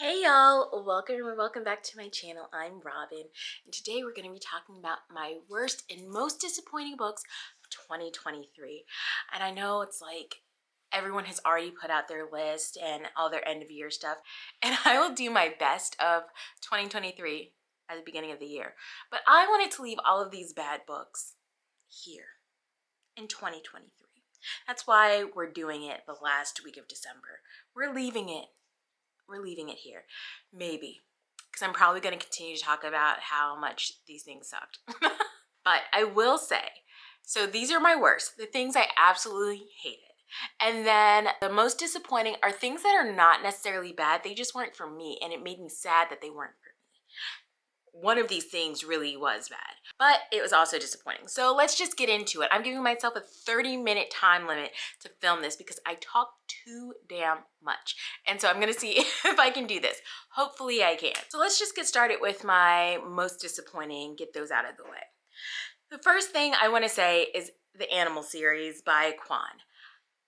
Hey y'all, welcome back to my channel. I'm Robin, and today we're going to be talking about my worst and most disappointing books of 2023. And I know it's like everyone has already put out their list and all their end of year stuff, and I will do my best of 2023 at the beginning of the year. But I wanted to leave all of these bad books here in 2023. That's why we're doing it the last week of December. We're leaving it here. Maybe. Because I'm probably going to continue to talk about how much these things sucked. But I will say, so these are my worst, the things I absolutely hated. And then the most disappointing are things that are not necessarily bad. They just weren't for me. And it made me sad that they weren't for me. One of these things really was bad, but it was also disappointing. So let's just get into it. I'm giving myself a 30-minute time limit to film this because I talk too damn much. And so I'm gonna see if I can do this. Hopefully I can. So let's just get started with my most disappointing, get those out of the way. The first thing I wanna say is the Animal series by Kwan.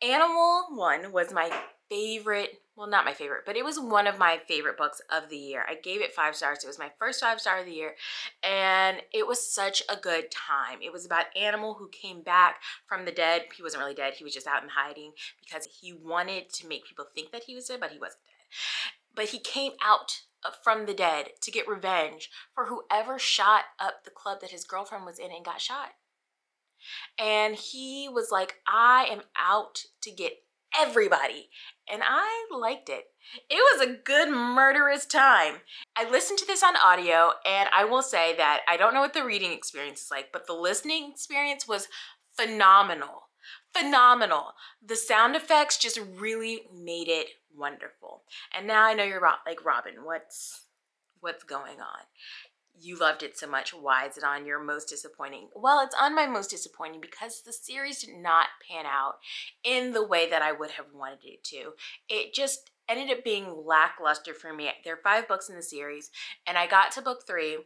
Animal 1 was my favorite, well, not my favorite, but it was one of my favorite books of the year. I gave it 5 stars. It was my first 5-star of the year, and it was such a good time. It was about Animal who came back from the dead. He wasn't really dead. He was just out in hiding because he wanted to make people think that he was dead, but he wasn't dead. But he came out from the dead to get revenge for whoever shot up the club that his girlfriend was in and got shot. And he was like, I am out to get everybody. And I liked it. It was a good murderous time. I listened to this on audio, and I will say that I don't know what the reading experience is like, but the listening experience was phenomenal. Phenomenal. The sound effects just really made it wonderful. And now I know you're like, Robin, what's going on? You loved it so much. Why is it on your most disappointing? Well, it's on my most disappointing because the series did not pan out in the way that I would have wanted it to. It just ended up being lackluster for me. There are 5 books in the series, and I got to book 3,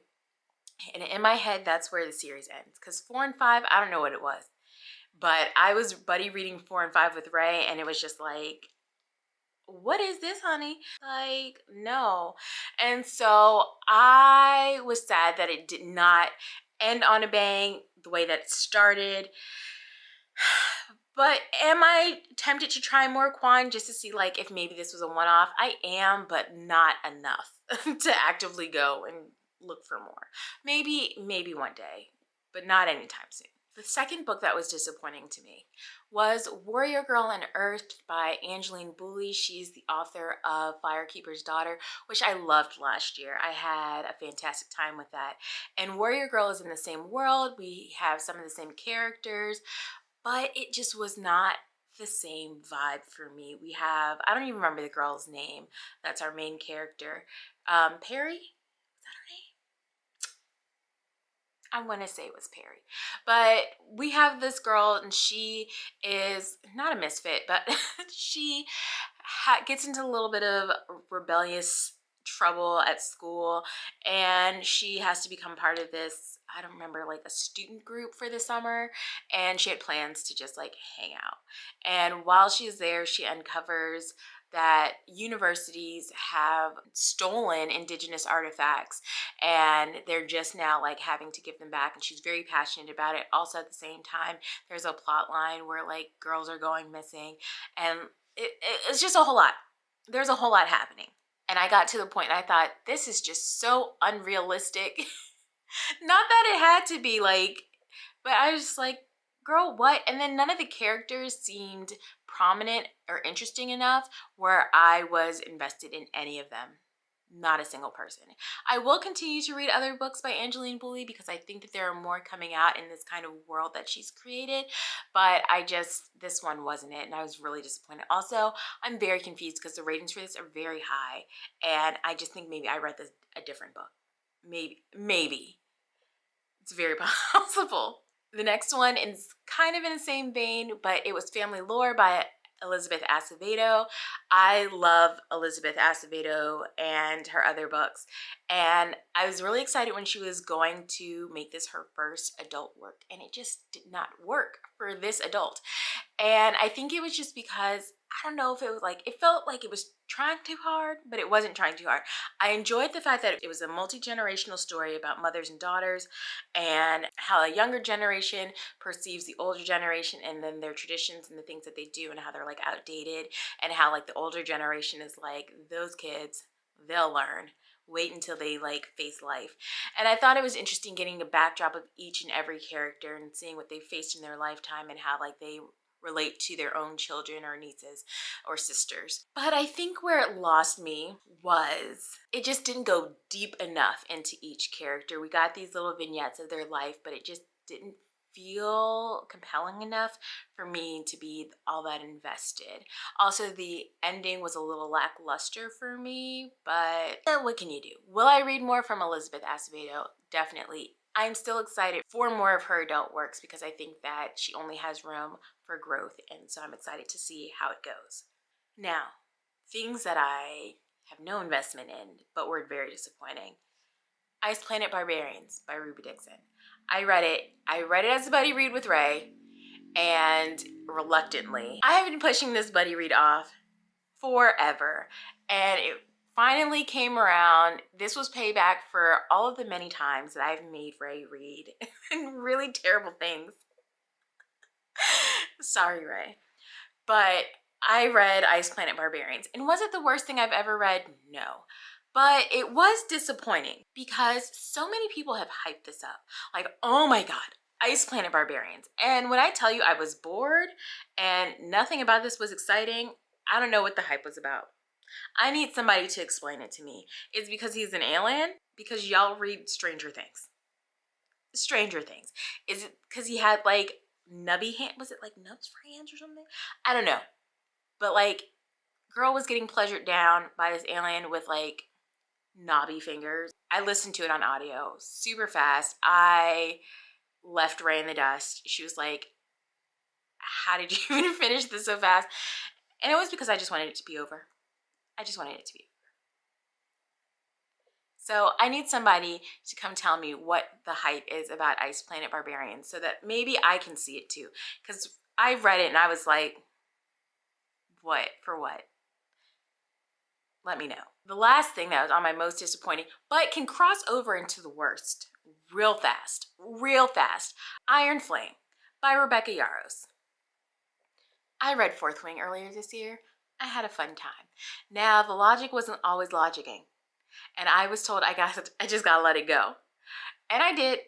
and in my head, that's where the series ends. Because 4 and 5, I don't know what it was. But I was buddy reading 4 and 5 with Ray, and it was just like, what is this, honey? Like, no. And so I was sad that it did not end on a bang the way that it started. But am I tempted to try more Kwan just to see like if maybe this was a one-off? I am, but not enough to actively go and look for more. Maybe one day, but not anytime soon. The second book that was disappointing to me was Warrior Girl Unearthed by Angeline Boulley. She's the author of Firekeeper's Daughter, which I loved last year. I had a fantastic time with that. And Warrior Girl is in the same world. We have some of the same characters, but it just was not the same vibe for me. We have, I don't even remember the girl's name. That's our main character. Perry? Is that her name? I want to say it was Perry. But we have this girl, and she is not a misfit, but she gets into a little bit of rebellious trouble at school, and she has to become part of this, I don't remember, like a student group for the summer, and she had plans to just like hang out. And while she's there, she uncovers that universities have stolen indigenous artifacts, and they're just now like having to give them back, and she's very passionate about it. Also at the same time, there's a plot line where like girls are going missing, and it's just a whole lot. There's a whole lot happening. And I got to the point I thought, this is just so unrealistic. Not that it had to be like, but I was just like, girl, what? And then none of the characters seemed prominent or interesting enough where I was invested in any of them. Not a single person. I will continue to read other books by Angeline Boulley because I think that there are more coming out in this kind of world that she's created, but this one wasn't it, and I was really disappointed. Also, I'm very confused because the ratings for this are very high, and I just think maybe I read a different book. Maybe. It's very possible. The next one is kind of in the same vein, but it was Family Lore by Elizabeth Acevedo. I love Elizabeth Acevedo and her other books, and I was really excited when she was going to make this her first adult work, and it just did not work for this adult. And I think it was just because I don't know if it was like, it felt like it was trying too hard, but it wasn't trying too hard. I enjoyed the fact that it was a multi-generational story about mothers and daughters and how a younger generation perceives the older generation and then their traditions and the things that they do and how they're like outdated, and how like the older generation is like, those kids, they'll learn. Wait until they like face life. And I thought it was interesting getting a backdrop of each and every character and seeing what they faced in their lifetime and how like they relate to their own children or nieces or sisters. But I think where it lost me was it just didn't go deep enough into each character. We got these little vignettes of their life, but it just didn't feel compelling enough for me to be all that invested. Also, the ending was a little lackluster for me, but what can you do? Will I read more from Elizabeth Acevedo? Definitely. I'm still excited for more of her adult works because I think that she only has room for growth, and so I'm excited to see how it goes. Now, things that I have no investment in but were very disappointing. Planet Barbarians by Ruby Dixon. I read it as a buddy read with Ray, and reluctantly. I have been pushing this buddy read off forever, and it finally came around. This was payback for all of the many times that I've made Ray read really terrible things. Sorry, Ray. But I read Planet Barbarians, and was it the worst thing I've ever read? No. But it was disappointing because so many people have hyped this up. Like, oh my God, Planet Barbarians. And when I tell you I was bored and nothing about this was exciting, I don't know what the hype was about. I need somebody to explain it to me. Is it because he's an alien? Because y'all read Stranger Things. Stranger Things. Is it because he had like nubby hand? Was it like nubs for hands or something? I don't know. But like, girl was getting pleasured down by this alien with like knobby fingers. I listened to it on audio super fast. I left Ray in the dust. She was like, how did you even finish this so fast? And it was because I just wanted it to be over. I just wanted it to be over. So I need somebody to come tell me what the hype is about Planet Barbarians so that maybe I can see it too. Because I read it and I was like, what? For what? Let me know. The last thing that was on my most disappointing, but can cross over into the worst real fast, Iron Flame by Rebecca Yarros. I read Fourth Wing earlier this year. I had a fun time. Now, the logic wasn't always logicking, and I was told I just gotta let it go. And I did.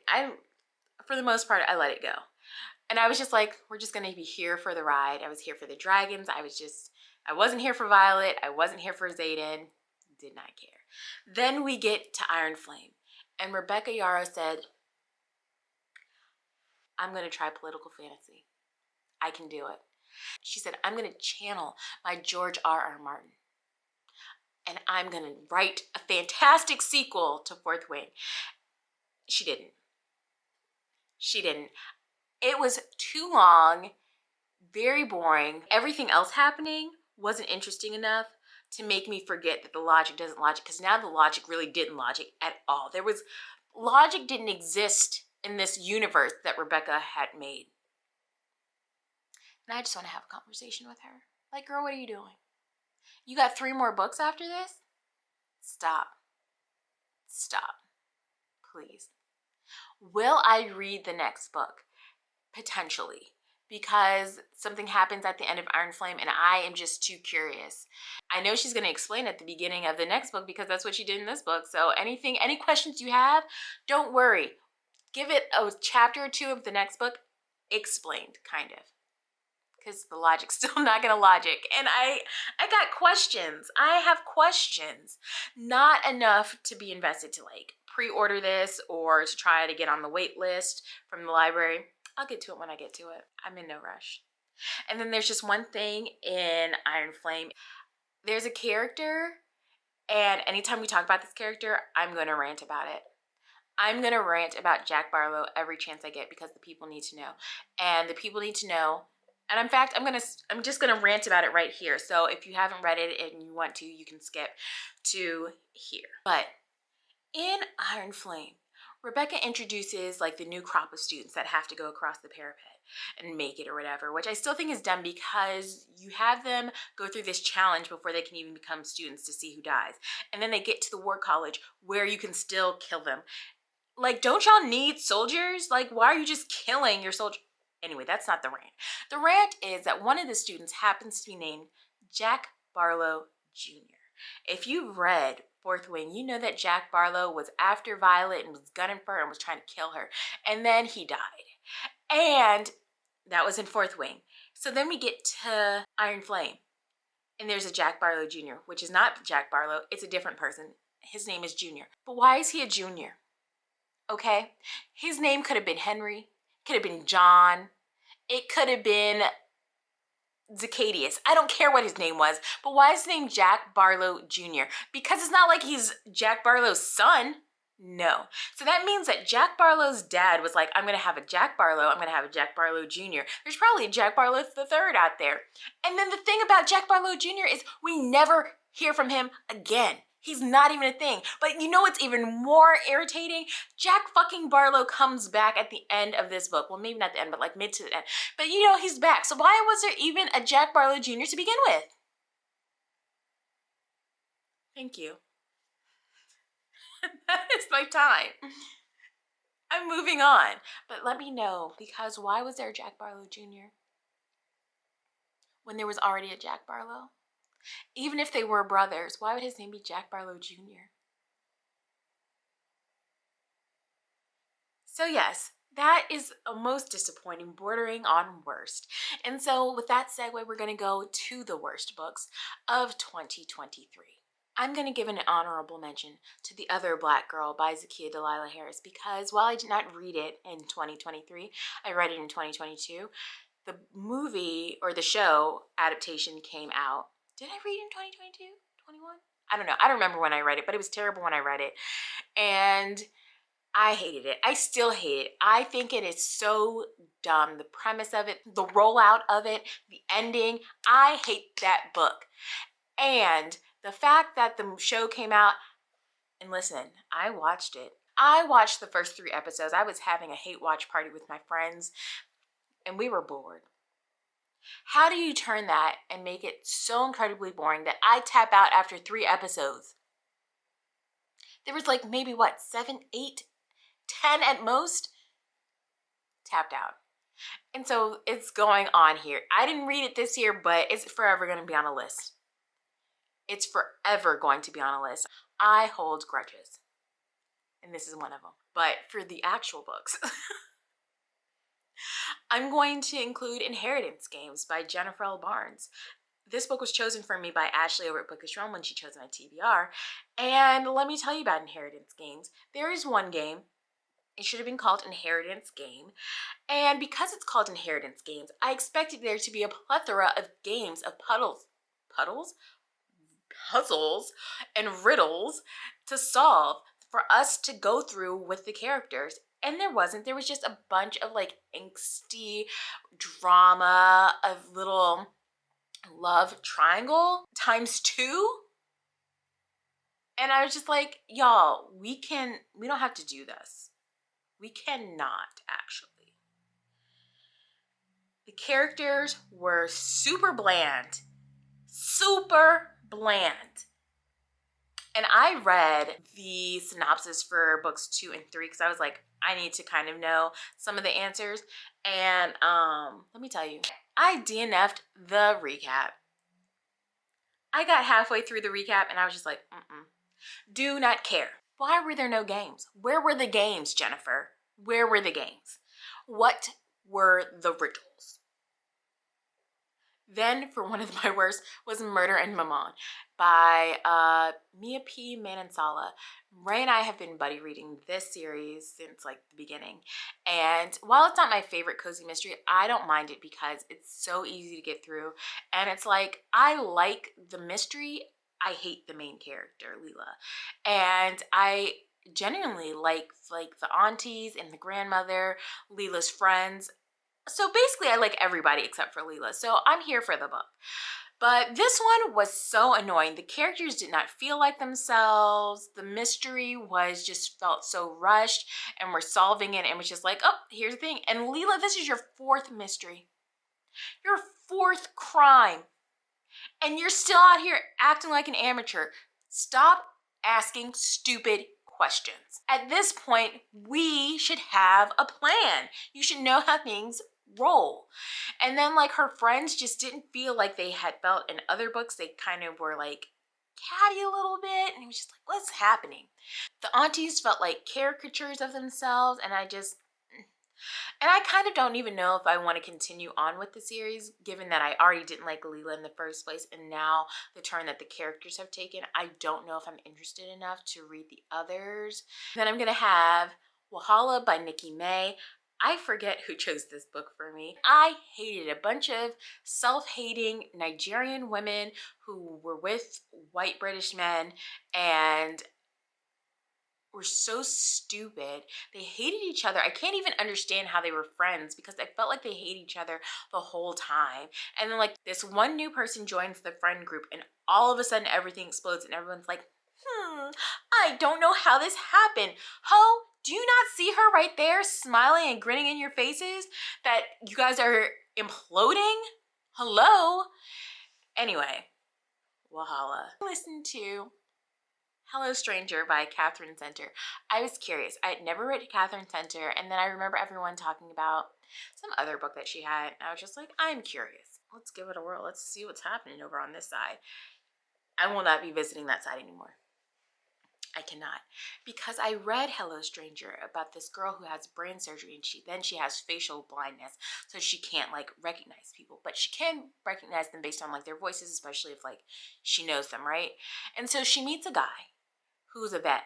For the most part, I let it go. And I was just like, we're just gonna be here for the ride. I was here for the dragons. I wasn't here for Violet. I wasn't here for Xaden. Did not care. Then we get to Iron Flame, and Rebecca Yarros said, I'm gonna try political fantasy. I can do it. She said, I'm gonna channel my George R.R. Martin, and I'm gonna write a fantastic sequel to Fourth Wing. She didn't. She didn't. It was too long, very boring. Everything else happening wasn't interesting enough to make me forget that the logic doesn't logic, because now the logic really didn't logic at all. Logic didn't exist in this universe that Rebecca had made. And I just want to have a conversation with her. Like, girl, what are you doing? You got 3 more books after this? Stop. Stop. Please. Will I read the next book? Potentially. Because something happens at the end of Iron Flame and I am just too curious. I know she's going to explain at the beginning of the next book because that's what she did in this book. So any questions you have, don't worry. Give it a chapter or 2 of the next book explained, kind of. Because the logic's still not going to logic. And I got questions. I have questions. Not enough to be invested to like pre-order this or to try to get on the wait list from the library. I'll get to it when I get to it. I'm in no rush. And then there's just one thing in Iron Flame. There's a character, and anytime we talk about this character, I'm going to rant about it. I'm going to rant about Jack Barlow every chance I get because the people need to know. And the people need to know. And in fact, I'm just going to rant about it right here. So if you haven't read it and you want to, you can skip to here. But in Iron Flame, Rebecca introduces like the new crop of students that have to go across the parapet. and make it or whatever, which I still think is dumb because you have them go through this challenge before they can even become students to see who dies. And then they get to the war college where you can still kill them. Like, don't y'all need soldiers? Like, why are you just killing your soldier? Anyway, that's not the rant. The rant is that one of the students happens to be named Jack Barlow Jr. If you've read Fourth Wing, you know that Jack Barlow was after Violet and was gunning for her and was trying to kill her. And then he died. And that was in Fourth Wing. So then we get to Iron Flame. And there's a Jack Barlow Jr., which is not Jack Barlow. It's a different person. His name is Junior. But why is he a junior? Okay? His name could have been Henry. Could have been John. It could have been Zacadius. I don't care what his name was, but why is his name Jack Barlow Jr.? Because it's not like he's Jack Barlow's son. No. So that means that Jack Barlow's dad was like, I'm going to have a Jack Barlow, I'm going to have a Jack Barlow Jr. There's probably a Jack Barlow III out there. And then the thing about Jack Barlow Jr. is we never hear from him again. He's not even a thing. But you know what's even more irritating? Jack fucking Barlow comes back at the end of this book. Well, maybe not the end, but like mid to the end. But you know, he's back. So why was there even a Jack Barlow Jr. to begin with? Thank you. That is my time. I'm moving on. But let me know, because why was there a Jack Barlow Jr. when there was already a Jack Barlow? Even if they were brothers, why would his name be Jack Barlow Jr.? So yes, that is a most disappointing, bordering on worst. And so with that segue, we're going to go to the worst books of 2023. I'm going to give an honorable mention to The Other Black Girl by Zakiya Dalila Harris, because while I did not read it in 2023, I read it in 2022. The movie or the show adaptation came out. Did I read it in 2022? 21? I don't know. I don't remember when I read it, but it was terrible when I read it. And I hated it. I still hate it. I think it is so dumb. The premise of it, the rollout of it, the ending. I hate that book. And the fact that the show came out, and listen, I watched it. I watched the first 3 episodes. I was having a hate watch party with my friends, and we were bored. How do you turn that and make it so incredibly boring that I tap out after 3 episodes? There was like maybe what, 7, 8, 10 at most? Tapped out. And so it's going on here. I didn't read it this year, but it's forever going to be on a list. It's forever going to be on a list. I hold grudges, and this is one of them. But for the actual books, I'm going to include Inheritance Games by Jennifer L. Barnes. This book was chosen for me by Ashley over at Bookish Realm when she chose my TBR. And let me tell you about Inheritance Games. There is one game. It should have been called Inheritance Game. And because it's called Inheritance Games, I expected there to be a plethora of games of puzzles and riddles to solve for us to go through with the characters. And there wasn't. There was just a bunch of like angsty drama of little love triangle times 2. And I was just like, y'all, we don't have to do this. We cannot, actually. The characters were super bland. Super bland. And I read the synopsis for books 2 and 3 because I was like, I need to kind of know some of the answers. And let me tell you, I DNF'd the recap. I got halfway through the recap and I was just like, do not care. Why were there no games? Where were the games, Jennifer? Where were the games? What were the riddles? Then, for one of my worst, was Murder in Mimin by Mia P. Manansala. Ray and I have been buddy reading this series since like the beginning. And while it's not my favorite cozy mystery, I don't mind it because it's so easy to get through. And it's like, I like the mystery. I hate the main character, Leela. And I genuinely like the aunties and the grandmother, Leela's friends. So basically I like everybody except for Leela. So I'm here for the book. But this one was so annoying. The characters did not feel like themselves. The mystery was just felt so rushed, and we're solving it and was just like, oh, here's the thing. And Leela, this is your fourth mystery, your fourth crime, and you're still out here acting like an amateur. Stop asking stupid questions. At this point, we should have a plan. You should know how things roll. And then like her friends just didn't feel like they had felt in other books. They kind of were like catty a little bit, and it was just like, what's happening? The aunties felt like caricatures of themselves, and I kind of don't even know if I want to continue on with the series, given that I already didn't like Leela in the first place, and now the turn that the characters have taken, I don't know if I'm interested enough to read the others. Then I'm gonna have Walla by Nikki May. I forget who chose this book for me. I hated a bunch of self-hating Nigerian women who were with white British men and were so stupid. They hated each other. I can't even understand how they were friends because I felt like they hate each other the whole time. And then like this one new person joins the friend group and all of a sudden everything explodes and everyone's like, I don't know how this happened. Ho, do you not see her right there smiling and grinning in your faces that you guys are imploding? Hello? Anyway, Wahala. Listen to Hello Stranger by Catherine Center. I was curious. I had never read Catherine Center, and then I remember everyone talking about some other book that she had, and I was just like, I'm curious. Let's give it a whirl. Let's see what's happening over on this side. I will not be visiting that side anymore. I cannot. Because I read Hello Stranger about this girl who has brain surgery, and she has facial blindness, so she can't like recognize people, but she can recognize them based on like their voices, especially if like she knows them, right? And so she meets a guy who's a vet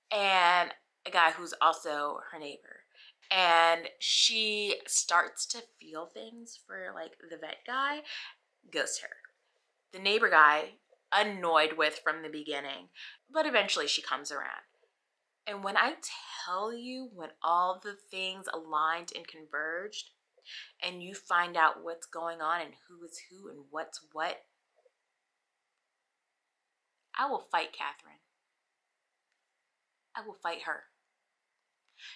and a guy who's also her neighbor. And she starts to feel things for like the vet guy, ghosts her. The neighbor guy, annoyed with from the beginning, but eventually she comes around. And when I tell you, when all the things aligned and converged, and you find out what's going on and who is who and what's what, I will fight Catherine. I will fight her.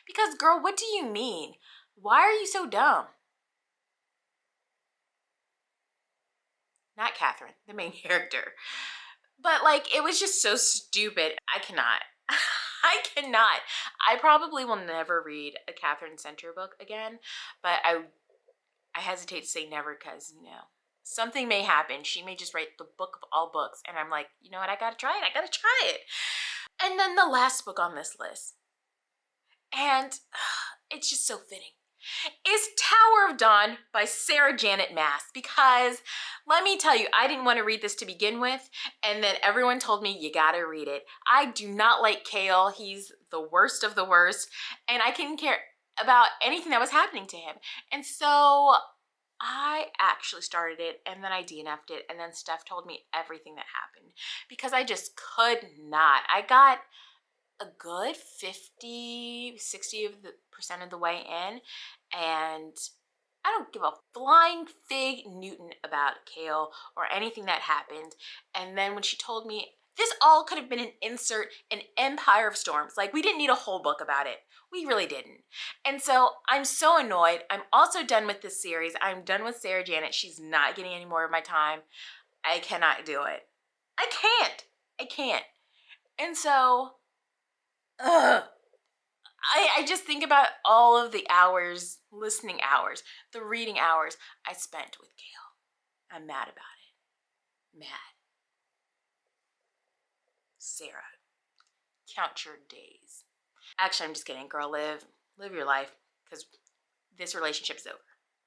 Because girl, what do you mean? Why are you so dumb? Not Catherine, the main character. But like, it was just so stupid. I cannot. I cannot. I probably will never read a Catherine Center book again, but I hesitate to say never because, you know, something may happen. She may just write the book of all books, and I'm like, you know what, I gotta try it. I gotta try it. And then the last book on this list, and it's just so fitting, is Tower of Dawn by Sarah Janet Maas, because let me tell you, I didn't want to read this to begin with, and then everyone told me you gotta read it. I do not like Kale. He's the worst of the worst, and I couldn't care about anything that was happening to him. And so I actually started it, and then I DNF'd it, and then Steph told me everything that happened because I just could not. I got a good 50-60% of the way in, and I don't give a flying fig Newton about Kale or anything that happened. And then when she told me this all could have been an insert in Empire of Storms, like we didn't need a whole book about it. We really didn't. And so I'm so annoyed. I'm also done with this series. I'm done with Sarah Janet. She's not getting any more of my time. I cannot do it. I can't. I can't. And so I just think about all of the hours, listening hours, the reading hours I spent with Kale. I'm mad about it. Mad. Sarah, count your days. Actually, I'm just kidding. Girl, live your life, because this relationship is over.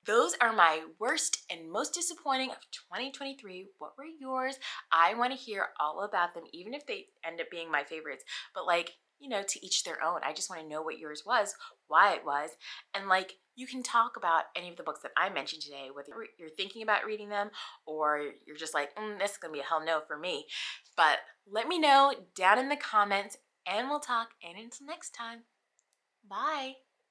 Those are my worst and most disappointing of 2023. What were yours? I want to hear all about them, even if they end up being my favorites. But like, you know, to each their own. I just want to know what yours was, why it was, and like, you can talk about any of the books that I mentioned today, whether you're thinking about reading them or you're just like, this is gonna be a hell no for me. But let me know down in the comments, and we'll talk. And until next time, bye.